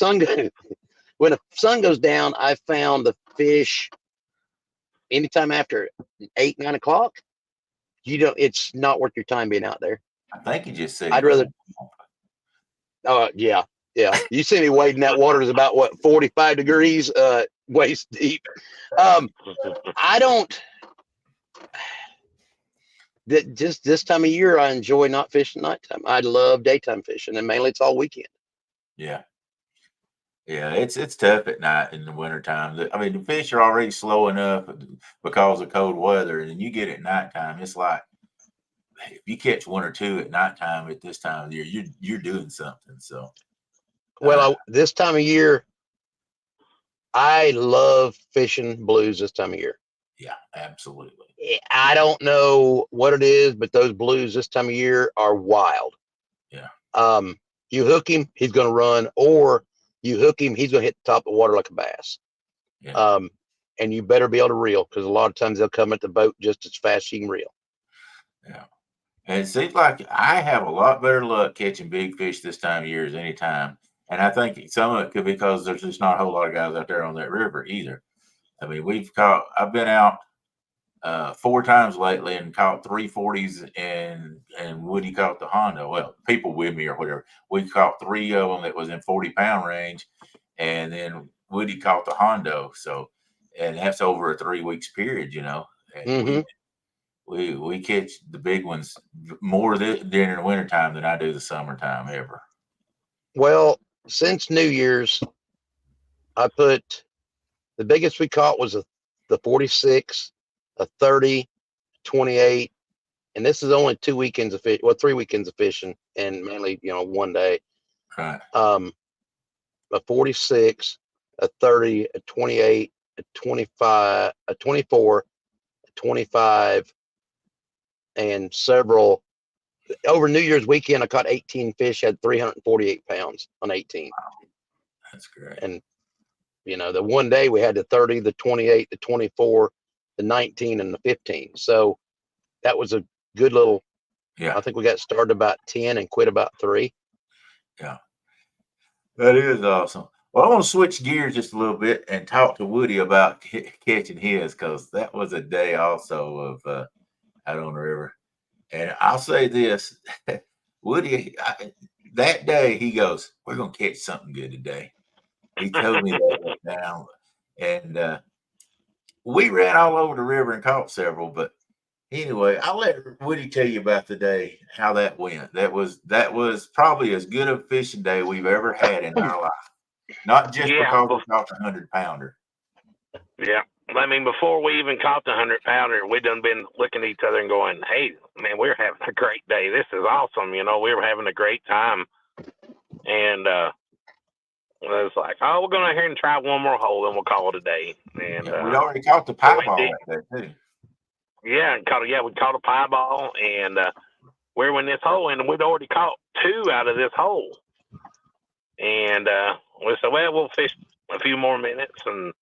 sun goes down, I found the fish anytime after 8, 9 o'clock. It's not worth your time being out there. I think you just said I'd rather. Yeah. You see me wading that water is about what 45 degrees, waist deep. I don't. Just this time of year, I enjoy not fishing nighttime. I love daytime fishing, and mainly it's all weekend. Yeah. Yeah, it's tough at night in the wintertime. I mean, the fish are already slow enough because of cold weather, and then you get at nighttime, it's like if you catch 1 or 2 at nighttime at this time of the year, you're doing something. So, Well, this time of year, I love fishing blues this time of year. yeah, absolutely. I don't know what it is, but those blues this time of year are wild. Yeah. You hook him, he's going to run, or you hook him, he's going to hit the top of the water like a bass. Yeah. And you better be able to reel because a lot of times they'll come at the boat just as fast as you can reel. Yeah. And it seems like I have a lot better luck catching big fish this time of year as any time. And I think some of it could be because there's just not a whole lot of guys out there on that river either. I mean, I've been out 4 times lately and caught 340s and Woody caught the Hondo. Well, people with me or whatever. We caught 3 of them that was in 40-pound range, and then Woody caught the Hondo. So, and that's over a 3 weeks period, And we catch the big ones more during the wintertime than I do the summertime ever. Well, since New Year's, the biggest we caught was the 46, a 30, 28, and this is only 2 weekends of fish. Well, 3 weekends of fishing, and mainly, one day. Right. A 46, a 30, a 28, a 25, a 24, a 25, and several. Over New Year's weekend, I caught 18 fish, had 348 pounds on 18. Wow. That's great. And, the one day we had the 30, the 28, the 24, the 19, and the 15. So that was a good little, Yeah. I think we got started about 10 and quit about 3. Yeah. That is awesome. Well, I want to switch gears just a little bit and talk to Woody about catching his, because that was a day also of out on the river. And I'll say this, Woody, that day he goes, "We're going to catch something good today." He told me that down. And we ran all over the river and caught several, but Anyway, I'll let Woody tell you about the day, how that went. That was probably as good a fishing day we've ever had in our life. Not just Yeah, because we caught the 100-pounder. yeah. I mean, before we even caught the 100-pounder, we done been looking at each other and going, "Hey, man, we're having a great day. This is awesome." You know, we were having a great time, and it was like, "Oh, we're going out here and try one more hole, and we'll call it a day." And Yeah, we'd already caught the so pie we ball did. that day too. Yeah, we caught a pie ball, and we were in this hole, and we'd already caught 2 out of this hole. And we said, "Well, we'll fish a few more minutes." And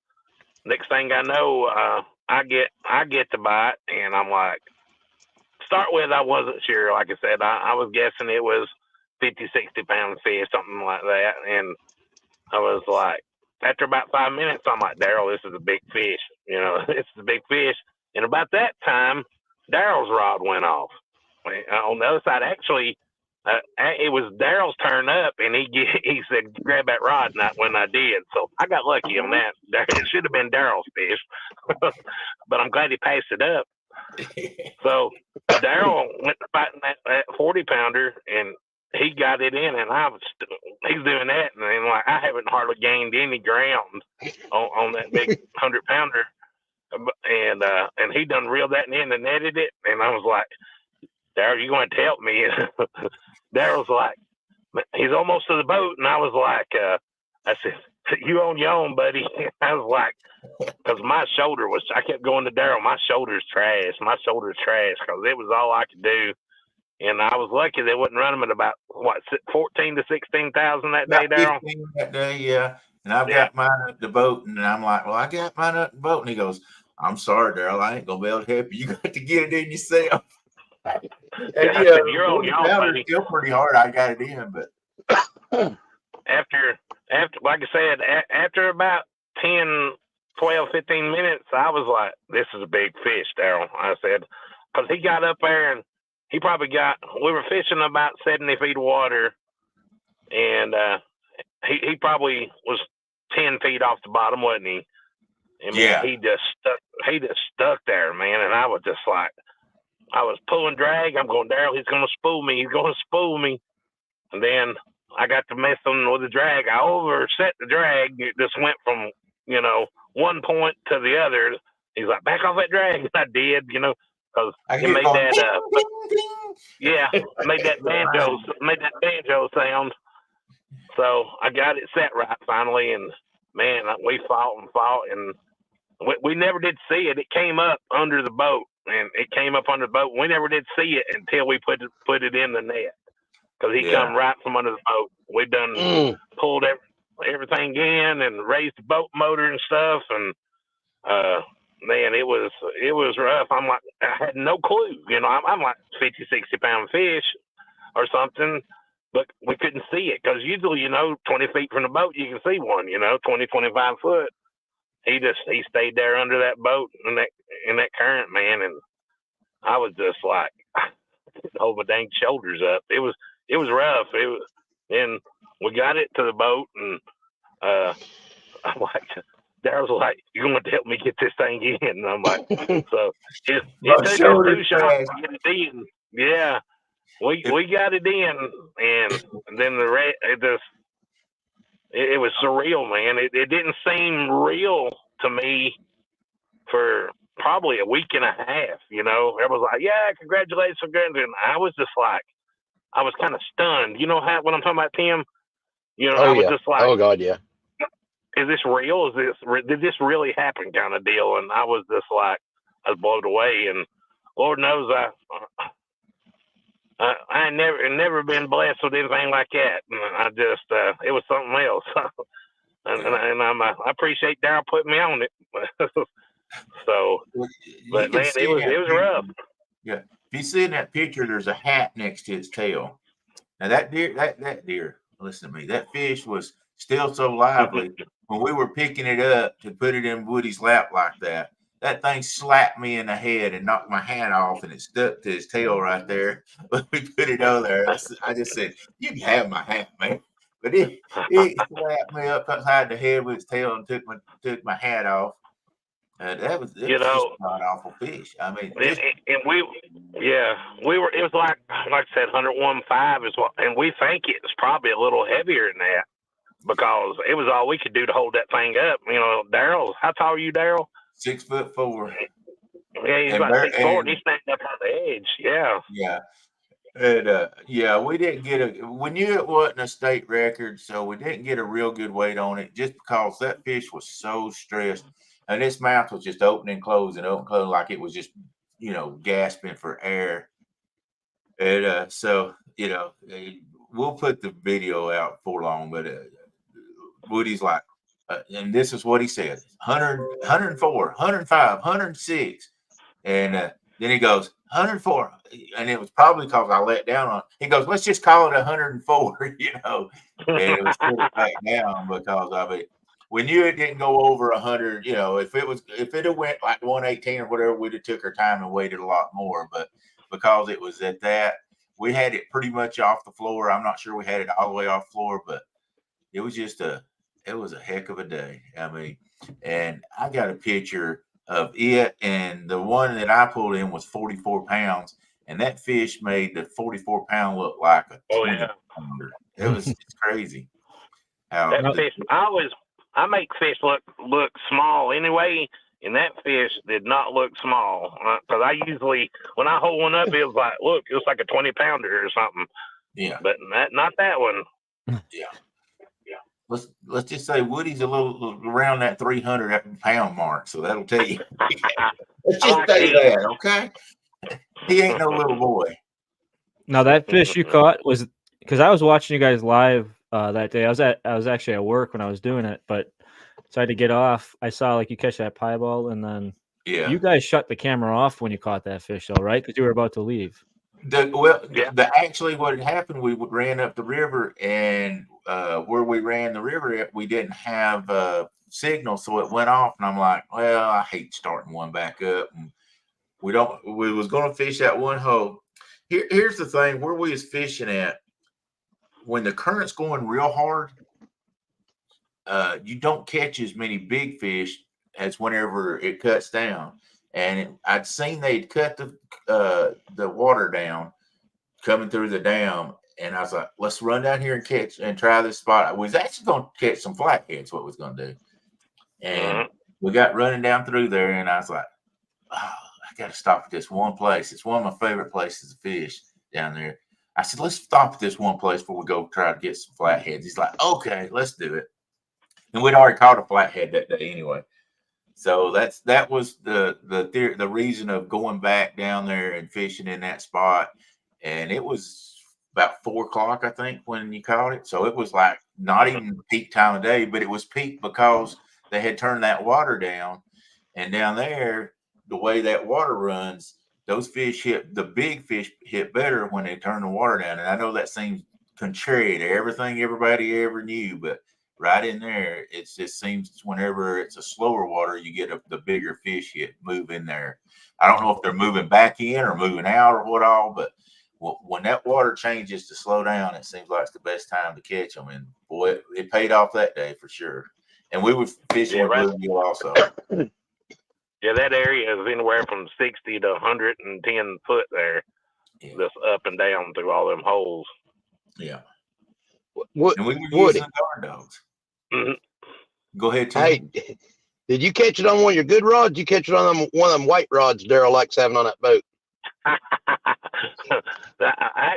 next thing I know, I get the bite, and I'm like, start with, I wasn't sure. Like I said, I was guessing it was 50, 60-pound fish, something like that. And I was like, after about 5 minutes, I'm like, Daryl, this is a big fish. You know, this is a big fish. And about that time, Daryl's rod went off. On the other side, actually, it was Daryl's turn up, and he said, grab that rod, and when I did. So I got lucky on that. It should have been Daryl's fish, but I'm glad he passed it up. So Daryl went to fighting that 40-pounder, and he got it in, and he's doing that, and then, like, I haven't hardly gained any ground on that big 100-pounder, and he done reeled that in and netted it, and I was like, Daryl, you going to help me? Daryl's like, he's almost to the boat, and I was like, I said, you on your own, buddy. I was like, because my shoulder was, I kept going to Daryl, my shoulder's trash, because it was all I could do. And I was lucky they wouldn't run them at about, 14 to 16,000 that day, Daryl? 15 that day, yeah. And I've got mine at the boat, and I'm like, well, I got mine at the boat. And he goes, I'm sorry, Daryl, I ain't going to be able to help you. You got to get it in yourself. And I said, you're on your own, buddy. Still pretty hard. I got it in, but after, like I said, after about 10, 12, 15 minutes, I was like, this is a big fish, Daryl. I said, because he got up there, and he probably we were fishing about 70 feet of water, and he probably was 10 feet off the bottom, wasn't he? And man, he just stuck there, man. And I was just like, I was pulling drag. I'm going, Daryl, he's going to spool me. And then I got to messing with the drag. I overset the drag. It just went from, one point to the other. He's like, back off that drag. And I did, because it made that, made that banjo sound. So I got it set right finally. And man, we fought, and we never did see it. It came up under the boat. We never did see it until we put it in the net, because he come right from under the boat. We done pulled everything in and raised the boat motor and stuff, and man, it was rough. I'm like, I had no clue. I'm like 50, 60-pound fish or something, but we couldn't see it, because usually 20 feet from the boat you can see one. 20, 25 foot. He stayed there under that boat in that current, man, and I was just like, hold my dang shoulders up. It was rough. Then we got it to the boat, and I'm like, Daryl's like, you're going to help me get this thing in. And I'm like, so it took us 2 shots to get it in. Yeah, we got it in, and then the rest, it was surreal, man. It didn't seem real to me for probably a week and a half. Everyone's like, yeah, congratulations. And I was just like, I was kind of stunned. You know what I'm talking about, Tim? I was just like, oh God, yeah. Is this real? Did this really happen, kind of deal? And I was just like, I was blown away. And Lord knows I ain't never been blessed with anything like that. And I just, it was something else. and I appreciate Daryl putting me on it. So, but man, it was rough. Yeah. If you see in that picture, there's a hat next to its tail. Now that deer, listen to me, that fish was still so lively. When we were picking it up to put it in Woody's lap like that, that thing slapped me in the head and knocked my hat off, and it stuck to his tail right there. But we put it over there. I just said, you can have my hat, man. But it slapped me up upside the head with its tail and took my hat off. That was You just know, an awful fish. I mean, and we were. It was like I said, 101.5 is what, and we think it's probably a little heavier than that because it was all we could do to hold that thing up. You know, Daryl, how tall are you, Daryl? 6'4". Yeah, he's about 6'4", and he's standing up on the edge. Yeah. Yeah. And we didn't get we knew it wasn't a state record, so we didn't get a real good weight on it just because that fish was so stressed and its mouth was just open and closing like it was just, gasping for air. And so, we'll put the video out before long, but Woody's like, and this is what he said: 100, 104, 105, 106. And then he goes, 104. And it was probably because I let down on it. He goes, let's just call it 104, And it was put it back down because of it. We knew it didn't go over 100. If it had went like 118 or whatever, we'd have took our time and waited a lot more. But because it was at that, we had it pretty much off the floor. I'm not sure we had it all the way off the floor, but it was it was a heck of a day. I mean, and I got a picture of it, and the one that I pulled in was 44 pounds, and that fish made the 44-pound look like a 20-pounder. It's crazy. That fish, I make fish look small anyway, and that fish did not look small because I usually, when I hold one up, it was like a 20-pounder or something. Yeah, but not that one. Yeah. Let's just say Woody's a little around that 300-pound mark, so that'll tell you. Let's just say that, okay? He ain't no little boy. Now that fish you caught was because I was watching you guys live that day. I was actually at work when I was doing it, but so I had to get off. I saw like you catch that pieball, and then you guys shut the camera off when you caught that fish, though, right? Because you were about to leave. Actually, what had happened, we ran up the river, and where we ran the river, we didn't have signal, so it went off. And I'm like, well, I hate starting one back up. And we was going to fish that one hole. Here's the thing: where we was fishing at, when the current's going real hard, you don't catch as many big fish as whenever it cuts down. And I'd seen they'd cut the water down coming through the dam, and I was like, let's run down here and catch and try this spot. I was actually going to catch some flatheads, what we was going to do. And we got running down through there, and I was like, oh, I got to stop at this one place. It's one of my favorite places to fish down there. I said, let's stop at this one place before we go try to get some flatheads. He's like, okay, let's do it. And we'd already caught a flathead that day anyway. So that was the reason of going back down there and fishing in that spot. And it was about 4 o'clock, I think, when you caught it. So it was like not even peak time of day, but it was peak because they had turned that water down. And down there, the way that water runs, those fish the big fish hit better when they turn the water down. And I know that seems contrary to everything everybody ever knew, but right in there, it just seems whenever it's a slower water, you get the bigger fish move in there. I don't know if they're moving back in or moving out or what all, but when that water changes to slow down, it seems like it's the best time to catch them. And boy, it paid off that day for sure. And we were fishing with bluegill also. Yeah, that area is anywhere from 60 to 110 foot there, just up and down through all them holes. Yeah. And we were using guard dogs. Mm-hmm. Go ahead, Tim. Hey, did you catch it on one of your good rods? Did you catch it on one of them white rods Daryl likes having on that boat?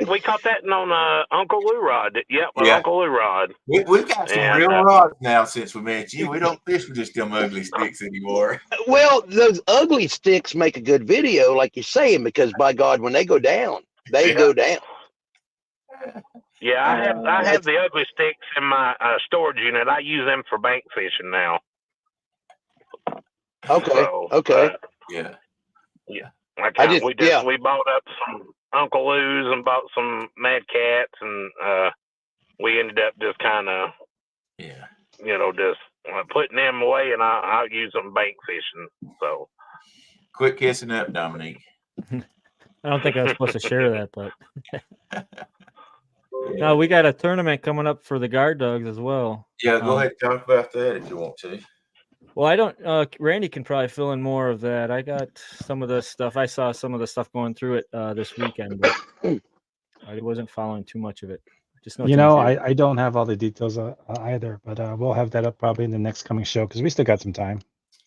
We caught that on Uncle Lou rod. Yep, Uncle Lou rod. We've got some real rods now since we met you. We don't fish with just them ugly sticks anymore. Well, those ugly sticks make a good video, like you're saying, because by God, when they go down, they go down. Yeah, I have the ugly sticks in my storage unit. I use them for bank fishing now. Okay. So, yeah. We bought up some Uncle Lou's and bought some Mad Cats, and we ended up just kind of, just putting them away, and I'll use them bank fishing. So, quit kissing up, Dominique. I don't think I was supposed to share that, but no, we got a tournament coming up for the guard dogs as well. Yeah, go ahead and talk about that if you want to. Well, I don't. Randy can probably fill in more of that. I got some of the stuff. I saw some of the stuff going through it this weekend, but I wasn't following too much of it. Just know. You know, I don't have all the details either, but we'll have that up probably in the next coming show because we still got some time.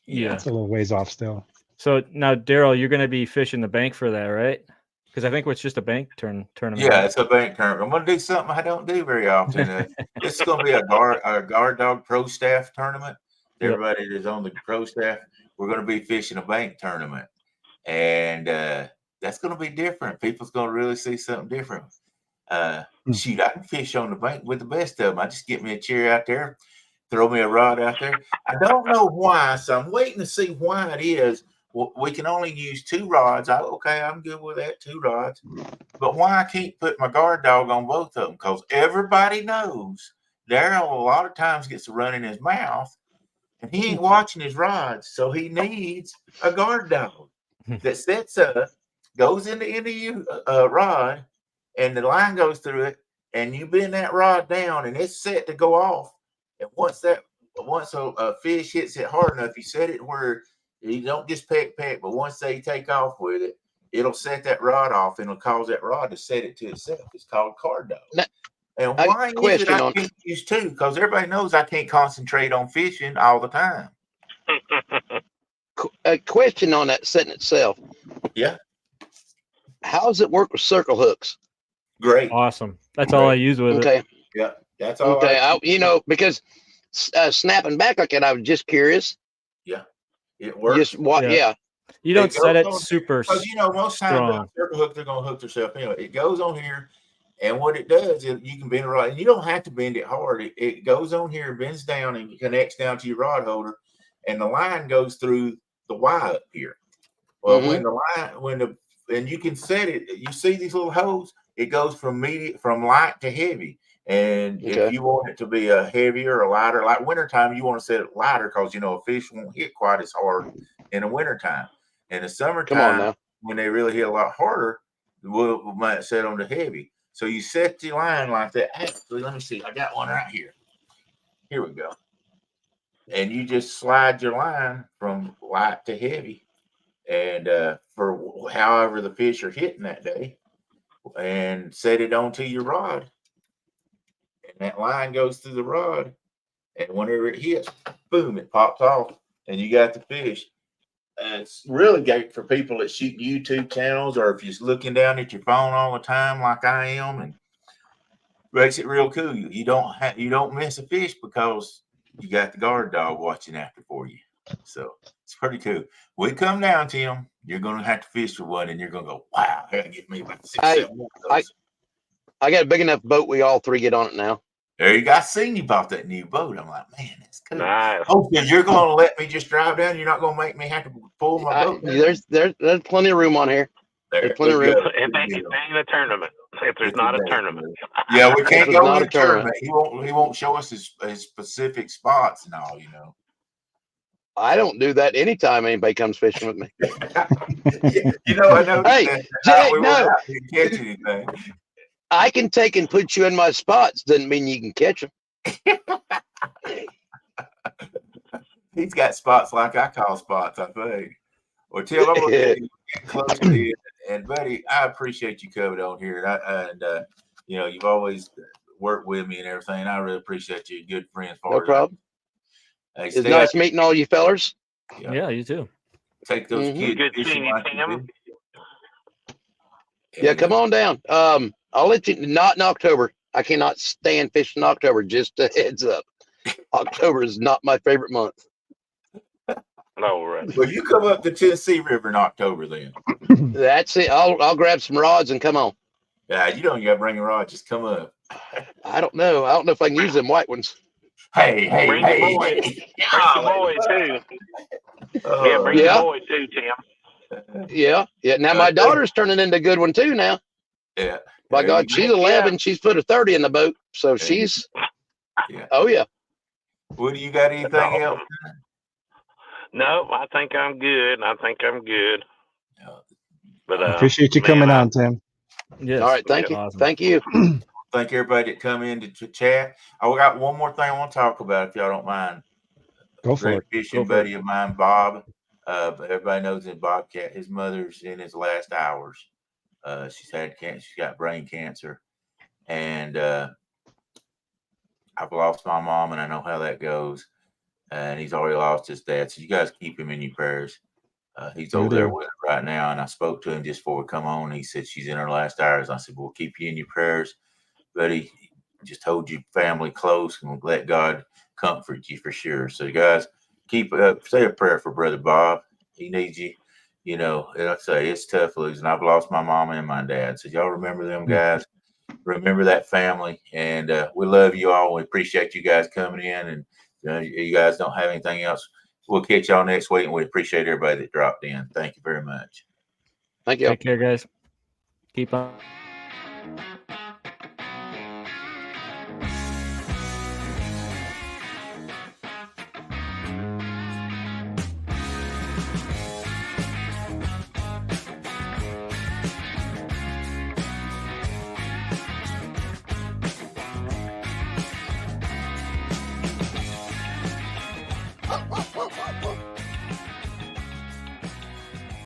Yeah. It's a little ways off still. So now, Daryl, you're going to be fishing the bank for that, right? Because I think it's just a bank tournament. Yeah, it's a bank tournament. I'm going to do something I don't do very often. This is going to be a guard dog pro staff tournament. Everybody that's on the pro staff, we're going to be fishing a bank tournament. And that's going to be different. People's going to really see something different. Shoot, I can fish on the bank with the best of them. I just get me a chair out there, throw me a rod out there. I don't know why, so I'm waiting to see why it is. We can only use 2 rods. Okay, I'm good with that, 2 rods. But why I can't put my guard dog on both of them? Because everybody knows Daryl a lot of times gets a run in his mouth, and he ain't watching his rods, so he needs a guard dog that sets up, goes into your rod, and the line goes through it, and you bend that rod down, and it's set to go off. And once a fish hits it hard enough, you set it where you don't just peck, but once they take off with it, it'll set that rod off, and it'll cause that rod to set it to itself. It's called card dog. And why is it I can't use 2? Because everybody knows I can't concentrate on fishing all the time. A question on that setting itself. Yeah. How does it work with circle hooks? Great. Awesome. That's all I use with it. Yeah, that's all. Okay. Because snapping back like that, I was just curious. Yeah, it works. You don't set it super because most times circle hook, they're gonna hook themselves anyway. It goes on here, and what it does is you can bend it right, and you don't have to bend it hard. It goes on here, bends down, and connects down to your rod holder, and the line goes through the Y up here. Well, and you can set it. You see these little holes? It goes from light to heavy. And if you want it to be a heavier or lighter, like wintertime, you want to set it lighter because a fish won't hit quite as hard in the wintertime. In the summertime, when they really hit a lot harder, we might set them to heavy. So you set the line like that. Actually, let me see. I got one right here. Here we go. And you just slide your line from light to heavy, and for however the fish are hitting that day, and set it onto your rod. And that line goes through the rod, and whenever it hits, boom, it pops off, and you got the fish. It's really great for people that shoot YouTube channels, or if you're looking down at your phone all the time, like I am, and makes it real cool. You don't miss a fish because you got the guard dog watching after for you. So it's pretty cool. We come down, Tim, you're going to have to fish for one, and you're going to go, wow, I got to get me about 6, 7 more of those. I got a big enough boat. We all 3 get on it now. There you go. I seen you bought that new boat. I'm like, man, that's cool. Nice. Oh, so you're going to let me just drive down? You're not going to make me have to pull my boat down? There's plenty of room on here. There's plenty of room. It ain't a tournament. If there's not a tournament. Yeah, we can't go in a tournament. He won't show us his specific spots and all, I don't do that anytime anybody comes fishing with me. I know. Hey, Jake, no. Catch anything. I can take and put you in my spots. Doesn't mean you can catch them. He's got spots like I call spots, I think. Well, Tim, I'm going to get close to you. And, buddy, I appreciate you coming on here. And you've always worked with me and everything. I really appreciate you. Good friends. No problem. Hey, it's nice meeting all you fellers. Yeah, you too. Take those kids. Good seeing you, Tim. Yeah, come on down. I'll let you. Not in October. I cannot stand fishing in October. Just a heads up. October is not my favorite month. No, right. Well, you come up the Tennessee River in October then. That's it. I'll grab some rods and come on. Yeah, you don't got to bring a rod. Just come up. I don't know. I don't know if I can use them white ones. Hey. Bring the boy too. Bring the boy too, Tim. Yeah. Now my daughter's turning into a good one too now. Yeah. My God, she's 11. Yeah. She's put a 30 in the boat, so she's. Yeah. Oh yeah. Well, do you got anything else? No, I think I'm good. But appreciate you coming on, Tim. Yes. All right. Thank you. Awesome. Thank you. Thank everybody that come in to chat. I got one more thing I want to talk about, if y'all don't mind. Go for great it. fishing Go for it. buddy of mine, Bob. But everybody knows that Bobcat, his mother's in his last hours. She's got brain cancer, and I've lost my mom, and I know how that goes. And he's already lost his dad, so you guys keep him in your prayers. He's Will over there do. with her right now, and I spoke to him just before we come on. He said she's in her last hours. I said, "We'll keep you in your prayers, buddy. Just hold your family close and let God comfort you for sure." So, guys, say a prayer for Brother Bob. He needs you. You know, like I say, it's tough losing. I've lost my mom and my dad. So, y'all remember them guys. Remember that family, and we love you all. We appreciate you guys coming in, and you guys don't have anything else. We'll catch y'all next week, and we appreciate everybody that dropped in. Thank you very much. Thank you. Take care, guys. Keep on. Woof, woof.